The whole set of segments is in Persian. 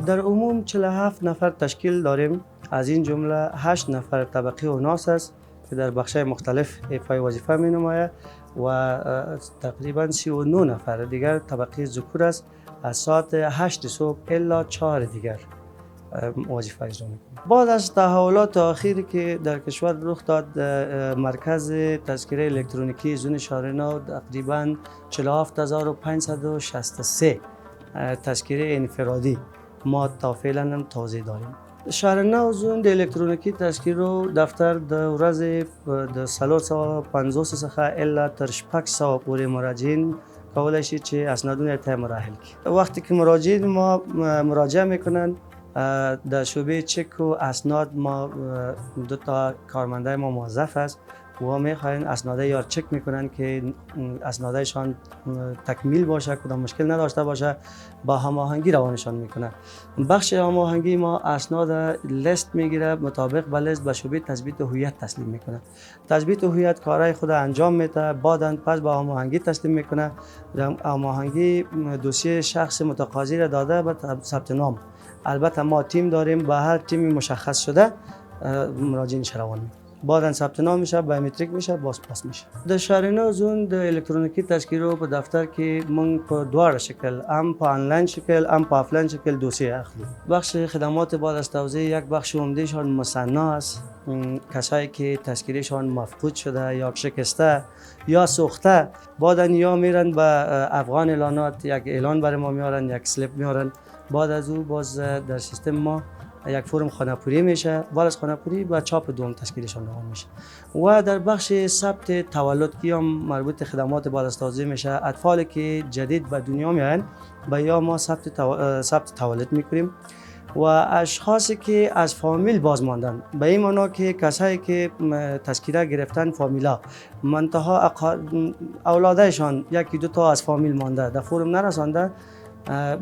در عموم 47 نفر تشکیل داریم. از این جمله 8 نفر طبقه اوناس است که در بخش‌های مختلف ایفای وظیفه می نماید و تقریبا 39 نفر دیگر طبقه ذکور است. از ساعت 8 صبح الا 4 دیگر وظیفه اجرا می‌کنند. بعد از تحولات اخیری که در کشور رخ داد، مرکز تذکره الکترونیکی زون شارنو تقریبا 47563 تذکره انفرادی ما تا فعلا هم توزیع داریم. شارنو زون د الکترونیکی تذکره رو دفتر د ورځې د 350 څخه الا تر 600 پورې مراجعین کولای شي چې اسنادونه ته مراحل کی. وقتی که مراجعین ما مراجعه میکنن در شعبه چک و اسناد ما دو تا کارمنده ما موظف است و میخواین اسناده یا چک میکنن که اسنادشان تکمیل باشه، کدام مشکل نداشته باشه، با هماهنگی روانشان میکنه. بخش هماهنگی ما اسناد لیست میگیره، مطابق به لیست به شعبه تثبیت هویت تسلیم میکنه. تثبیت هویت کارهای خود انجام میده، بعداً پس به هماهنگی تسلیم میکنه. هماهنگی دوسیه شخص متقاضی را داده به ثبت نام. البته ما تیم داریم، به هر تیمی مشخص شده مراجعینش روان میکنه. بعداً ثبت نام میشه، بایومتریک میشه، باز پاس میشه. در شارنو زون د الکترونیکی تذکره په دفتر کې مونږ په دواړه شکل، هم په آنلاین شکل هم په آفلاین شکل دوسیه اخلو. بخش خدمات بعد از توزیع یک بخش عمدهشان مصنع است. کسایی که تذکرهشان مفقود شده یا شکسته یا سوخته، بعداً یا میرن به افغان اعلانات، یک اعلان برای ما میارن، یک سلیپ میارن. بعد از او باز در سیستم ما یک فرم خانه‌پوری میشه، بعد از خانه‌پوری به چاپ دوم تشکیلشان روان میشه. و در بخش ثبت تولد که هم مربوط خدمات بعد از توزیع میشه، اطفالی که جدید به دنیا میان به یا ما ثبت تولد میکنیم. و اشخاصی که از فامیل باز ماندن، به این معنا که کسایی که تذکره گرفتن فامیلا منتها اولادشان یکی دو تا از فامیل مانده در فرم نرسانده،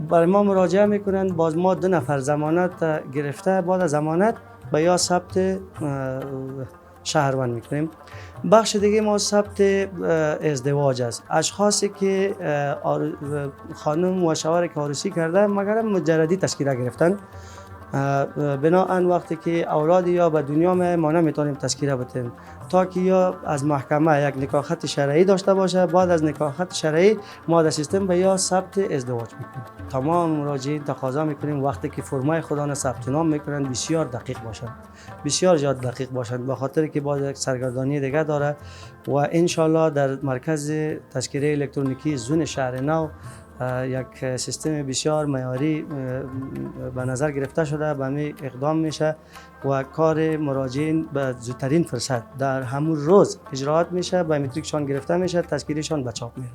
برای ما مراجعه میکنن. باز ما 2 نفر ضمانت گرفته، بعد از ضمانت به یا ثبت شهروند میکنیم. بخش دیگه ما ثبت ازدواج است. اشخاصی که خانم و شوهر که عروسی کرده مگر مجردی تذکره گرفتن، بناهن وقتی که اولاد یا به دنیا ما نمیتونیم تذکره بدیم تا که یا از محکمه یک نکاحت شرعی داشته باشه. بعد از نکاحت شرعی ما در سیستم به یا ثبت ازدواج میکنیم. تمام مراجعین تقاضا میکنیم وقتی که فرمای خودان ثبت نام میکنن بسیار دقیق باشند، بسیار زیاد دقیق باشند، به خاطر که باز یک سرگردانی دیگه داره. و ان شاء الله در مرکز تذکره الکترونیکی زون شهر نو یک سیستم بسیار معیاری به نظر گرفته شده، به می اقدام میشه و کار مراجعین به زودترین فرصت در همون روز اجراات میشه، بایومتریکشان گرفته میشه، تذکرهشان به چاپ میره.